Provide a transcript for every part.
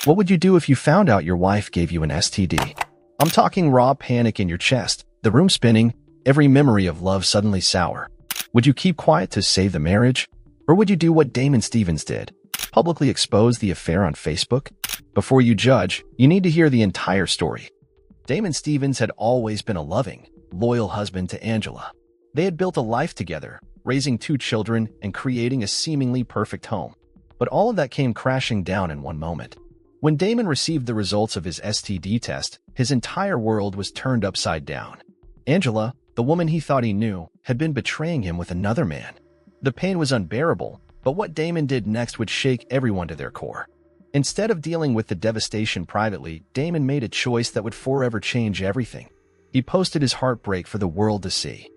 What would you do if you found out your wife gave you an STD? I'm talking raw panic in your chest, the room spinning, every memory of love suddenly sour. Would you keep quiet to save the marriage? Or would you do what Damon Stevens did? Publicly expose the affair on Facebook? Before you judge, you need to hear the entire story. Damon Stevens had always been a loving, loyal husband to Angela. They had built a life together, raising 2 children and creating a seemingly perfect home. But all of that came crashing down in one moment. When Damon received the results of his STD test, his entire world was turned upside down. Angela, the woman he thought he knew, had been betraying him with another man. The pain was unbearable, but what Damon did next would shake everyone to their core. Instead of dealing with the devastation privately, Damon made a choice that would forever change everything. He posted his heartbreak for the world to see.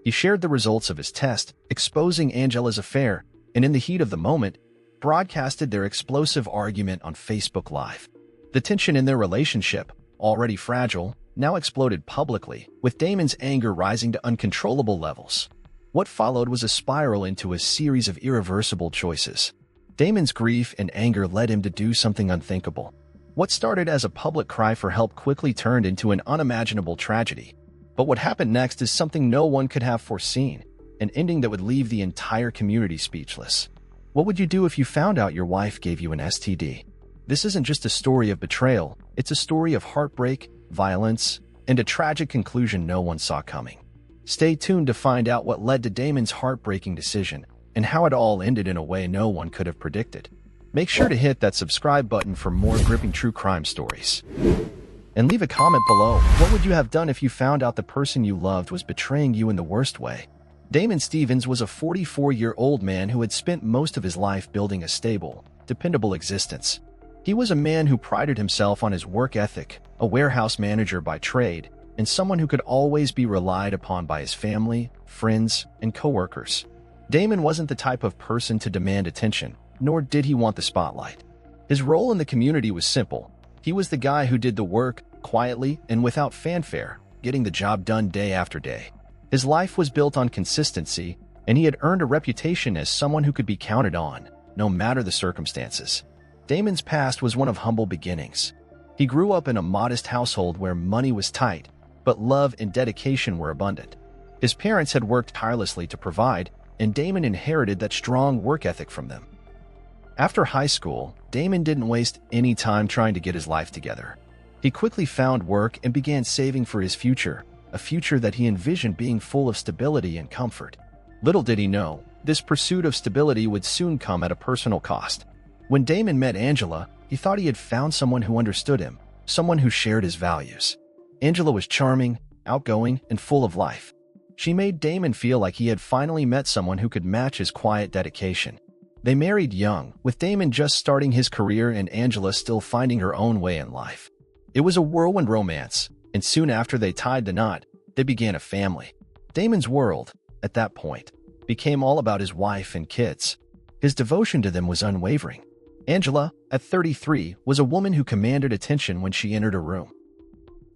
He shared the results of his test, exposing Angela's affair, and in the heat of the moment, broadcasted their explosive argument on Facebook Live. The tension in their relationship, already fragile, now exploded publicly, with Damon's anger rising to uncontrollable levels. What followed was a spiral into a series of irreversible choices. Damon's grief and anger led him to do something unthinkable. What started as a public cry for help quickly turned into an unimaginable tragedy. But what happened next is something no one could have foreseen, an ending that would leave the entire community speechless. What would you do if you found out your wife gave you an STD? This isn't just a story of betrayal, it's a story of heartbreak, violence, and a tragic conclusion no one saw coming. Stay tuned to find out what led to Damon's heartbreaking decision and how it all ended in a way no one could have predicted. Make sure to hit that subscribe button for more gripping true crime stories. And leave a comment below. What would you have done if you found out the person you loved was betraying you in the worst way? Damon Stevens was a 44-year-old man who had spent most of his life building a stable, dependable existence. He was a man who prided himself on his work ethic, a warehouse manager by trade, and someone who could always be relied upon by his family, friends, and coworkers. Damon wasn't the type of person to demand attention, nor did he want the spotlight. His role in the community was simple. He was the guy who did the work, quietly and without fanfare, getting the job done day after day. His life was built on consistency, and he had earned a reputation as someone who could be counted on, no matter the circumstances. Damon's past was one of humble beginnings. He grew up in a modest household where money was tight, but love and dedication were abundant. His parents had worked tirelessly to provide, and Damon inherited that strong work ethic from them. After high school, Damon didn't waste any time trying to get his life together. He quickly found work and began saving for his future, a future that he envisioned being full of stability and comfort. Little did he know, this pursuit of stability would soon come at a personal cost. When Damon met Angela, he thought he had found someone who understood him, someone who shared his values. Angela was charming, outgoing, and full of life. She made Damon feel like he had finally met someone who could match his quiet dedication. They married young, with Damon just starting his career and Angela still finding her own way in life. It was a whirlwind romance, and soon after they tied the knot, they began a family. Damon's world, at that point, became all about his wife and kids. His devotion to them was unwavering. Angela, at 33, was a woman who commanded attention when she entered a room.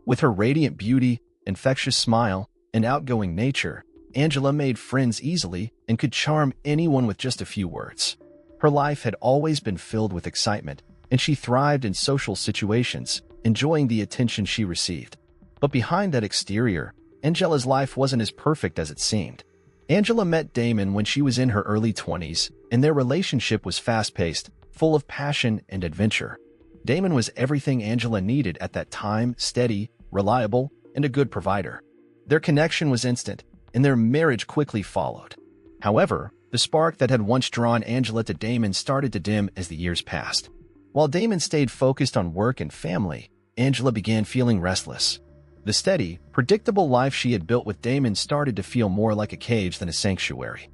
With her radiant beauty, infectious smile, and outgoing nature, Angela made friends easily and could charm anyone with just a few words. Her life had always been filled with excitement, and she thrived in social situations, enjoying the attention she received. But behind that exterior, Angela's life wasn't as perfect as it seemed. Angela met Damon when she was in her early 20s, and their relationship was fast-paced, full of passion and adventure. Damon was everything Angela needed at that time: steady, reliable, and a good provider. Their connection was instant, and their marriage quickly followed. However, the spark that had once drawn Angela to Damon started to dim as the years passed. While Damon stayed focused on work and family, Angela began feeling restless. The steady, predictable life she had built with Damon started to feel more like a cage than a sanctuary.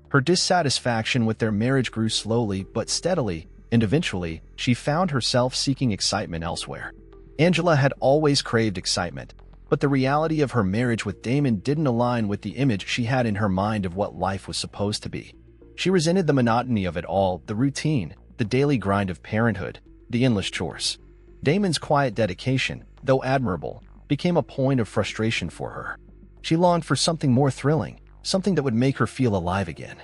Her dissatisfaction with their marriage grew slowly but steadily, and eventually, she found herself seeking excitement elsewhere. Angela had always craved excitement, but the reality of her marriage with Damon didn't align with the image she had in her mind of what life was supposed to be. She resented the monotony of it all, the routine, the daily grind of parenthood, the endless chores. Damon's quiet dedication, though admirable, became a point of frustration for her. She longed for something more thrilling, something that would make her feel alive again.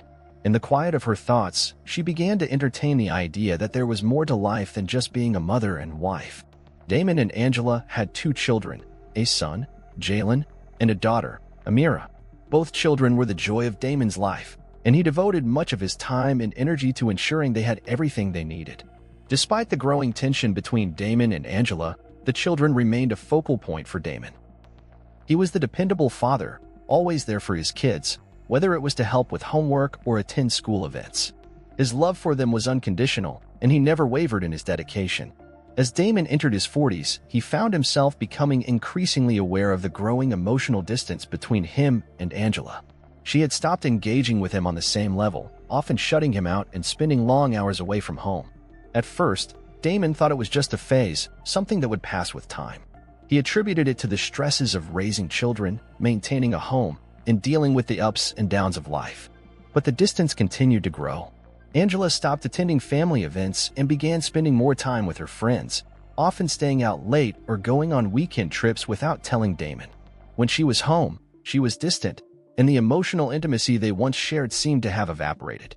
In the quiet of her thoughts, she began to entertain the idea that there was more to life than just being a mother and wife. Damon and Angela had 2 children, a son, Jalen, and a daughter, Amira. Both children were the joy of Damon's life, and he devoted much of his time and energy to ensuring they had everything they needed. Despite the growing tension between Damon and Angela, the children remained a focal point for Damon. He was the dependable father, always there for his kids, whether it was to help with homework or attend school events. His love for them was unconditional, and he never wavered in his dedication. As Damon entered his 40s, he found himself becoming increasingly aware of the growing emotional distance between him and Angela. She had stopped engaging with him on the same level, often shutting him out and spending long hours away from home. At first, Damon thought it was just a phase, something that would pass with time. He attributed it to the stresses of raising children, maintaining a home, and dealing with the ups and downs of life. But the distance continued to grow. Angela stopped attending family events and began spending more time with her friends, often staying out late or going on weekend trips without telling Damon. When she was home, she was distant, and the emotional intimacy they once shared seemed to have evaporated.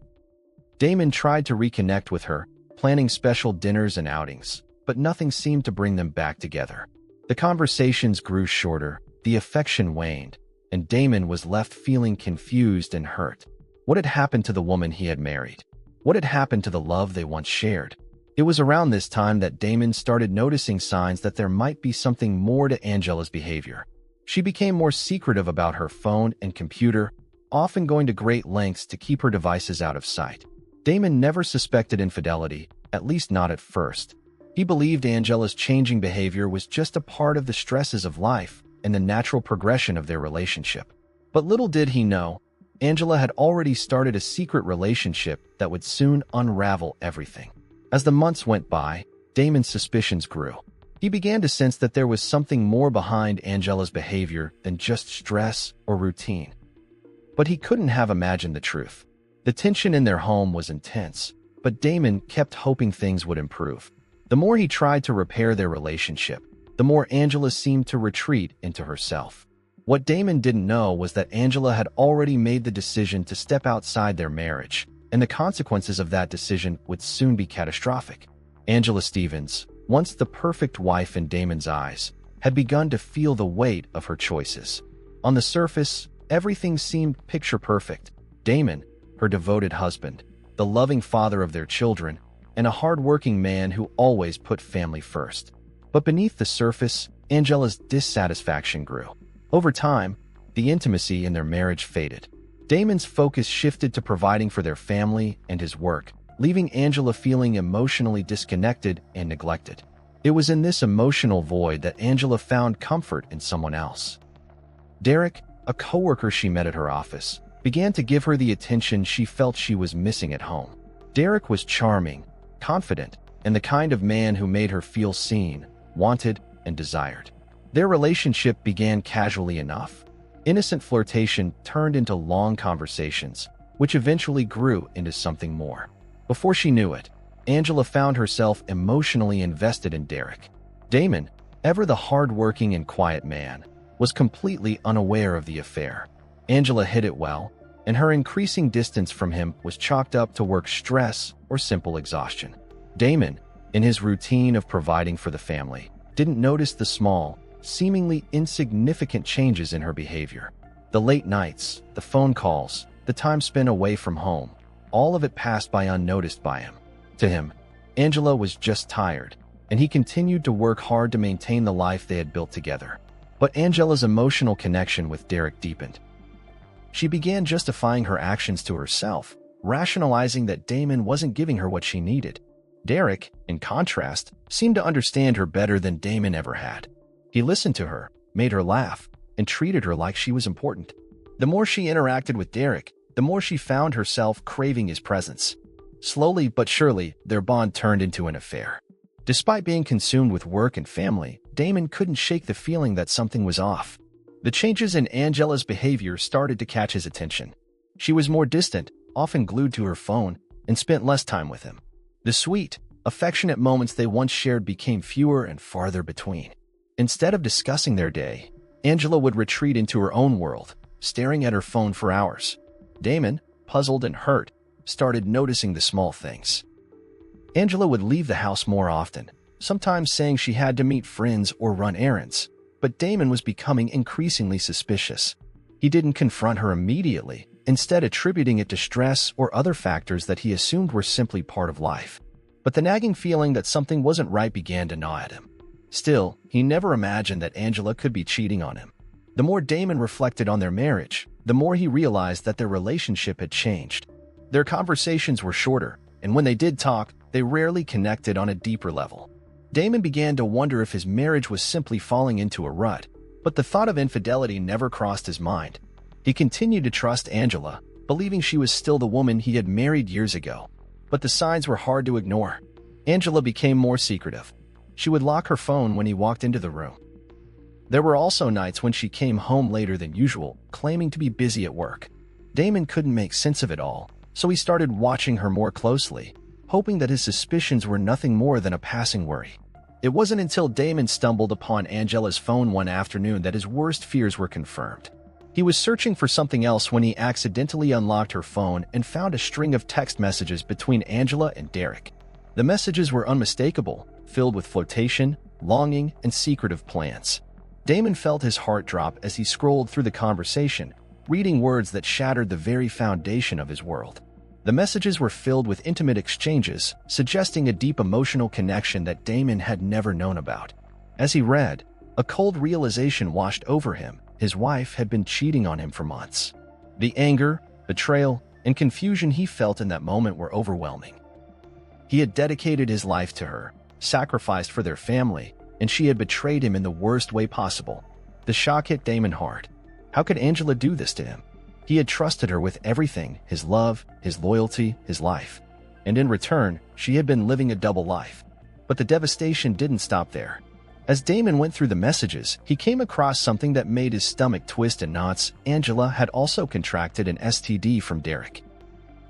Damon tried to reconnect with her, planning special dinners and outings, but nothing seemed to bring them back together. The conversations grew shorter, the affection waned, and Damon was left feeling confused and hurt. What had happened to the woman he had married? What had happened to the love they once shared? It was around this time that Damon started noticing signs that there might be something more to Angela's behavior. She became more secretive about her phone and computer, often going to great lengths to keep her devices out of sight. Damon never suspected infidelity, at least not at first. He believed Angela's changing behavior was just a part of the stresses of life and the natural progression of their relationship. But little did he know, Angela had already started a secret relationship that would soon unravel everything. As the months went by, Damon's suspicions grew. He began to sense that there was something more behind Angela's behavior than just stress or routine. But he couldn't have imagined the truth. The tension in their home was intense, but Damon kept hoping things would improve. The more he tried to repair their relationship, the more Angela seemed to retreat into herself. What Damon didn't know was that Angela had already made the decision to step outside their marriage, and the consequences of that decision would soon be catastrophic. Angela Stevens, once the perfect wife in Damon's eyes, had begun to feel the weight of her choices. On the surface, everything seemed picture-perfect. Damon, her devoted husband, the loving father of their children, and a hard-working man who always put family first. But beneath the surface, Angela's dissatisfaction grew. Over time, the intimacy in their marriage faded. Damon's focus shifted to providing for their family and his work, leaving Angela feeling emotionally disconnected and neglected. It was in this emotional void that Angela found comfort in someone else. Derek, a coworker she met at her office, began to give her the attention she felt she was missing at home. Derek was charming, confident, and the kind of man who made her feel seen, wanted, and desired. Their relationship began casually enough. Innocent flirtation turned into long conversations, which eventually grew into something more. Before she knew it, Angela found herself emotionally invested in Derek. Damon, ever the hard-working and quiet man, was completely unaware of the affair. Angela hid it well, and her increasing distance from him was chalked up to work stress or simple exhaustion. Damon, in his routine of providing for the family, didn't notice the small, seemingly insignificant changes in her behavior. The late nights, the phone calls, the time spent away from home, all of it passed by unnoticed by him. To him, Angela was just tired, and he continued to work hard to maintain the life they had built together. But Angela's emotional connection with Derek deepened. She began justifying her actions to herself, rationalizing that Damon wasn't giving her what she needed. Derek, in contrast, seemed to understand her better than Damon ever had. He listened to her, made her laugh, and treated her like she was important. The more she interacted with Derek, the more she found herself craving his presence. Slowly but surely, their bond turned into an affair. Despite being consumed with work and family, Damon couldn't shake the feeling that something was off. The changes in Angela's behavior started to catch his attention. She was more distant, often glued to her phone, and spent less time with him. The sweet, affectionate moments they once shared became fewer and farther between. Instead of discussing their day, Angela would retreat into her own world, staring at her phone for hours. Damon, puzzled and hurt, started noticing the small things. Angela would leave the house more often, sometimes saying she had to meet friends or run errands, but Damon was becoming increasingly suspicious. He didn't confront her immediately, instead attributing it to stress or other factors that he assumed were simply part of life. But the nagging feeling that something wasn't right began to gnaw at him. Still, he never imagined that Angela could be cheating on him. The more Damon reflected on their marriage, the more he realized that their relationship had changed. Their conversations were shorter, and when they did talk, they rarely connected on a deeper level. Damon began to wonder if his marriage was simply falling into a rut, but the thought of infidelity never crossed his mind. He continued to trust Angela, believing she was still the woman he had married years ago. But the signs were hard to ignore. Angela became more secretive. She would lock her phone when he walked into the room. There were also nights when she came home later than usual, claiming to be busy at work. Damon couldn't make sense of it all, so he started watching her more closely, hoping that his suspicions were nothing more than a passing worry. It wasn't until Damon stumbled upon Angela's phone one afternoon that his worst fears were confirmed. He was searching for something else when he accidentally unlocked her phone and found a string of text messages between Angela and Derek. The messages were unmistakable, filled with flirtation, longing, and secretive plans. Damon felt his heart drop as he scrolled through the conversation, reading words that shattered the very foundation of his world. The messages were filled with intimate exchanges, suggesting a deep emotional connection that Damon had never known about. As he read, a cold realization washed over him. His wife had been cheating on him for months. The anger, betrayal, and confusion he felt in that moment were overwhelming. He had dedicated his life to her, sacrificed for their family, and she had betrayed him in the worst way possible. The shock hit Damon hard. How could Angela do this to him? He had trusted her with everything, his love, his loyalty, his life. And in return, she had been living a double life. But the devastation didn't stop there. As Damon went through the messages, he came across something that made his stomach twist in knots. Angela had also contracted an STD from Derek.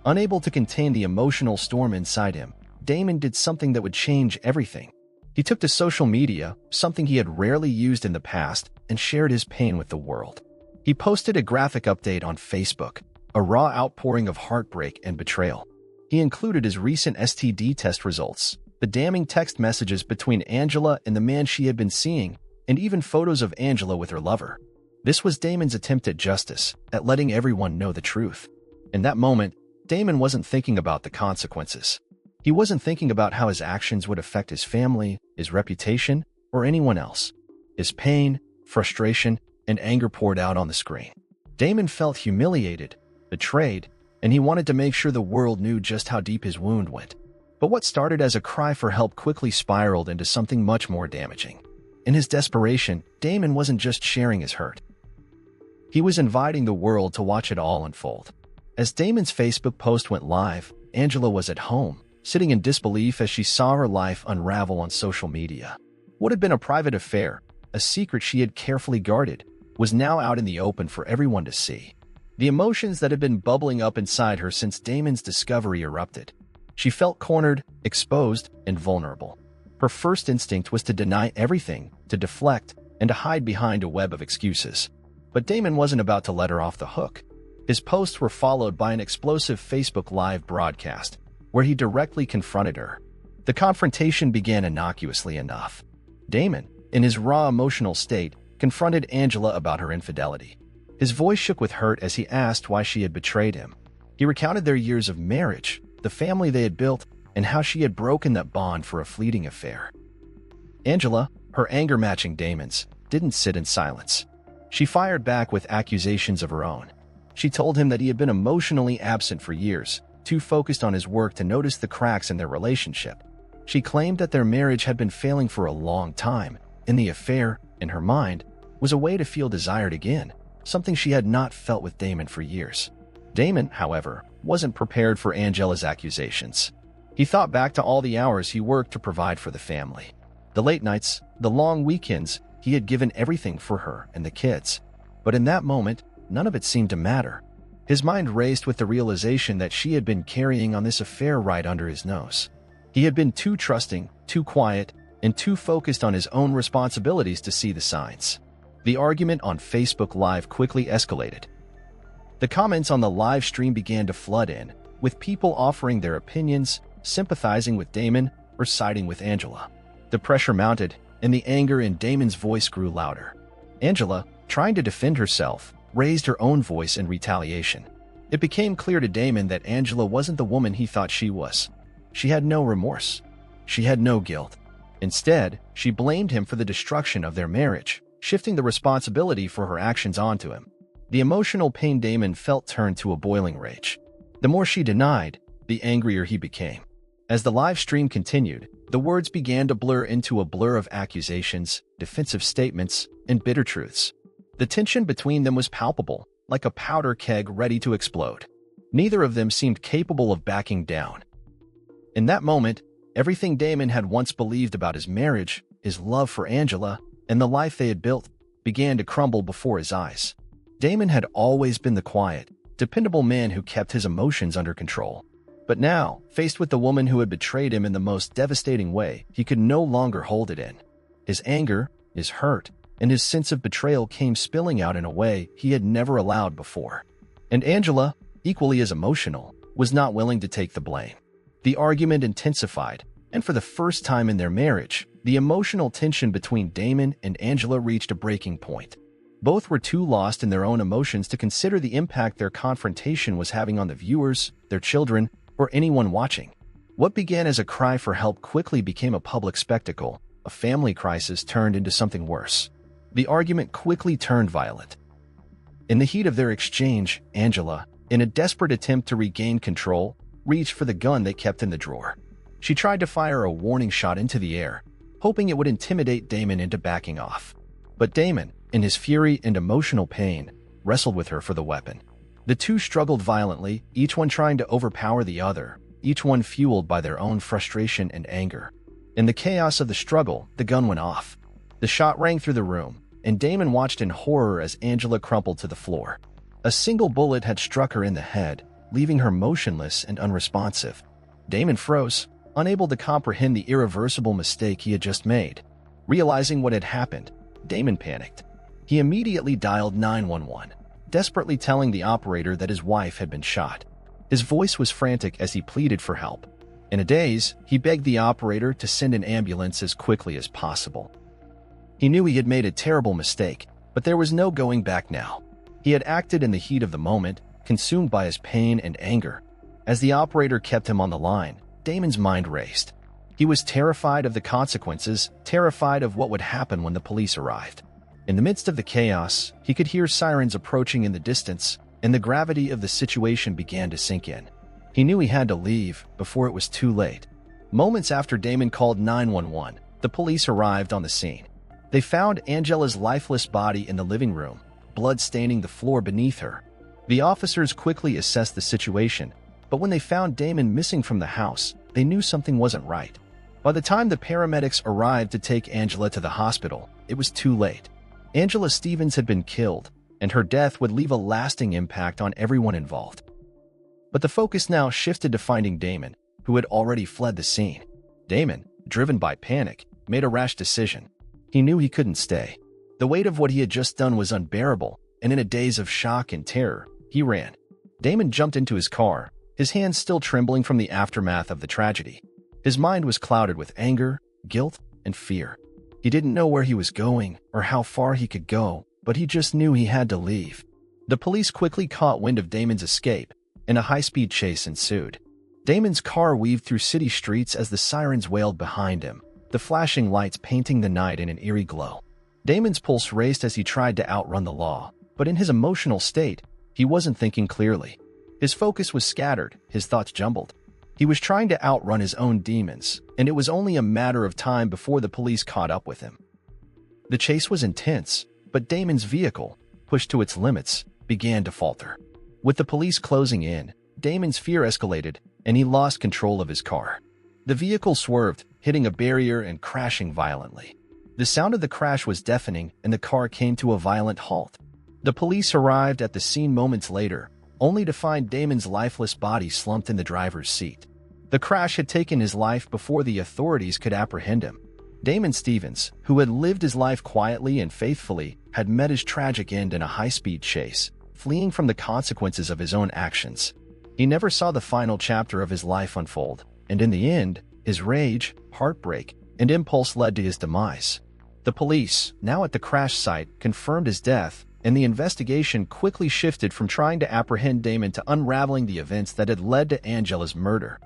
Unable to contain the emotional storm inside him, Damon did something that would change everything. He took to social media, something he had rarely used in the past, and shared his pain with the world. He posted a graphic update on Facebook, a raw outpouring of heartbreak and betrayal. He included his recent STD test results, the damning text messages between Angela and the man she had been seeing, and even photos of Angela with her lover. This was Damon's attempt at justice, at letting everyone know the truth. In that moment, Damon wasn't thinking about the consequences. He wasn't thinking about how his actions would affect his family, his reputation, or anyone else. His pain, frustration, and anger poured out on the screen. Damon felt humiliated, betrayed, and he wanted to make sure the world knew just how deep his wound went. But what started as a cry for help quickly spiraled into something much more damaging. In his desperation, Damon wasn't just sharing his hurt. He was inviting the world to watch it all unfold. As Damon's Facebook post went live, Angela was at home, sitting in disbelief as she saw her life unravel on social media. What had been a private affair, a secret she had carefully guarded, was now out in the open for everyone to see. The emotions that had been bubbling up inside her since Damon's discovery erupted. She felt cornered, exposed, and vulnerable. Her first instinct was to deny everything, to deflect, and to hide behind a web of excuses. But Damon wasn't about to let her off the hook. His posts were followed by an explosive Facebook Live broadcast, where he directly confronted her. The confrontation began innocuously enough. Damon, in his raw emotional state, confronted Angela about her infidelity. His voice shook with hurt as he asked why she had betrayed him. He recounted their years of marriage, the family they had built, and how she had broken that bond for a fleeting affair. Angela, her anger matching Damon's, didn't sit in silence. She fired back with accusations of her own. She told him that he had been emotionally absent for years, too focused on his work to notice the cracks in their relationship. She claimed that their marriage had been failing for a long time, and the affair, in her mind, was a way to feel desired again, something she had not felt with Damon for years. Damon, however, wasn't prepared for Angela's accusations. He thought back to all the hours he worked to provide for the family. The late nights, the long weekends, he had given everything for her and the kids. But in that moment, none of it seemed to matter. His mind raced with the realization that she had been carrying on this affair right under his nose. He had been too trusting, too quiet, and too focused on his own responsibilities to see the signs. The argument on Facebook Live quickly escalated. The comments on the live stream began to flood in, with people offering their opinions, sympathizing with Damon, or siding with Angela. The pressure mounted, and the anger in Damon's voice grew louder. Angela, trying to defend herself, raised her own voice in retaliation. It became clear to Damon that Angela wasn't the woman he thought she was. She had no remorse. She had no guilt. Instead, she blamed him for the destruction of their marriage, shifting the responsibility for her actions onto him. The emotional pain Damon felt turned to a boiling rage. The more she denied, the angrier he became. As the live stream continued, the words began to blur into a blur of accusations, defensive statements, and bitter truths. The tension between them was palpable, like a powder keg ready to explode. Neither of them seemed capable of backing down. In that moment, everything Damon had once believed about his marriage, his love for Angela, and the life they had built, began to crumble before his eyes. Damon had always been the quiet, dependable man who kept his emotions under control. But now, faced with the woman who had betrayed him in the most devastating way, he could no longer hold it in. His anger, his hurt, and his sense of betrayal came spilling out in a way he had never allowed before. And Angela, equally as emotional, was not willing to take the blame. The argument intensified, and for the first time in their marriage, the emotional tension between Damon and Angela reached a breaking point. Both were too lost in their own emotions to consider the impact their confrontation was having on the viewers, their children, or anyone watching. What began as a cry for help quickly became a public spectacle. A family crisis turned into something worse. The argument quickly turned violent. In the heat of their exchange, Angela, in a desperate attempt to regain control, reached for the gun they kept in the drawer. She tried to fire a warning shot into the air, hoping it would intimidate Damon into backing off. But Damon, in his fury and emotional pain, wrestled with her for the weapon. The two struggled violently, each one trying to overpower the other, each one fueled by their own frustration and anger. In the chaos of the struggle, the gun went off. The shot rang through the room, and Damon watched in horror as Angela crumpled to the floor. A single bullet had struck her in the head, leaving her motionless and unresponsive. Damon froze, unable to comprehend the irreversible mistake he had just made. Realizing what had happened, Damon panicked. He immediately dialed 911, desperately telling the operator that his wife had been shot. His voice was frantic as he pleaded for help. In a daze, he begged the operator to send an ambulance as quickly as possible. He knew he had made a terrible mistake, but there was no going back now. He had acted in the heat of the moment, consumed by his pain and anger. As the operator kept him on the line, Damon's mind raced. He was terrified of the consequences, terrified of what would happen when the police arrived. In the midst of the chaos, he could hear sirens approaching in the distance, and the gravity of the situation began to sink in. He knew he had to leave before it was too late. Moments after Damon called 911, the police arrived on the scene. They found Angela's lifeless body in the living room, blood staining the floor beneath her. The officers quickly assessed the situation, but when they found Damon missing from the house, they knew something wasn't right. By the time the paramedics arrived to take Angela to the hospital, it was too late. Angela Stevens had been killed, and her death would leave a lasting impact on everyone involved. But the focus now shifted to finding Damon, who had already fled the scene. Damon, driven by panic, made a rash decision. He knew he couldn't stay. The weight of what he had just done was unbearable, and in a daze of shock and terror, he ran. Damon jumped into his car, his hands still trembling from the aftermath of the tragedy. His mind was clouded with anger, guilt, and fear. He didn't know where he was going or how far he could go, but he just knew he had to leave. The police quickly caught wind of Damon's escape, and a high-speed chase ensued. Damon's car weaved through city streets as the sirens wailed behind him, the flashing lights painting the night in an eerie glow. Damon's pulse raced as he tried to outrun the law, but in his emotional state, he wasn't thinking clearly. His focus was scattered, his thoughts jumbled. He was trying to outrun his own demons, and it was only a matter of time before the police caught up with him. The chase was intense, but Damon's vehicle, pushed to its limits, began to falter. With the police closing in, Damon's fear escalated, and he lost control of his car. The vehicle swerved, hitting a barrier and crashing violently. The sound of the crash was deafening, and the car came to a violent halt. The police arrived at the scene moments later, only to find Damon's lifeless body slumped in the driver's seat. The crash had taken his life before the authorities could apprehend him. Damon Stevens, who had lived his life quietly and faithfully, had met his tragic end in a high-speed chase, fleeing from the consequences of his own actions. He never saw the final chapter of his life unfold, and in the end, his rage, heartbreak, and impulse led to his demise. The police, now at the crash site, confirmed his death, and the investigation quickly shifted from trying to apprehend Damon to unraveling the events that had led to Angela's murder.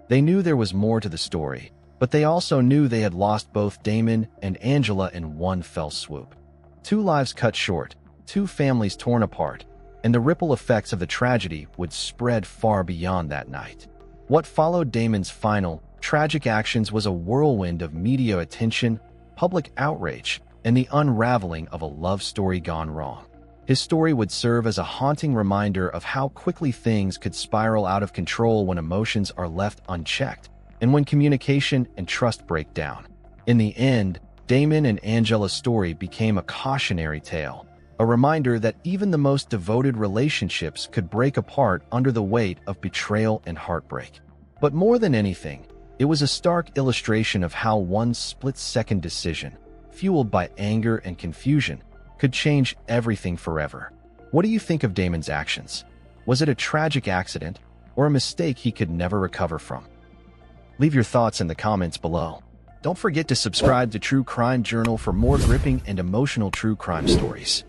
They knew there was more to the story, but they also knew they had lost both Damon and Angela in one fell swoop. 2 lives cut short, 2 families torn apart, and the ripple effects of the tragedy would spread far beyond that night. What followed Damon's final, tragic actions was a whirlwind of media attention, public outrage, and the unraveling of a love story gone wrong. His story would serve as a haunting reminder of how quickly things could spiral out of control when emotions are left unchecked, and when communication and trust break down. In the end, Damon and Angela's story became a cautionary tale, a reminder that even the most devoted relationships could break apart under the weight of betrayal and heartbreak. But more than anything, it was a stark illustration of how one split-second decision, fueled by anger and confusion, could change everything forever. What do you think of Damon's actions? Was it a tragic accident, or a mistake he could never recover from? Leave your thoughts in the comments below. Don't forget to subscribe to True Crime Journal for more gripping and emotional true crime stories.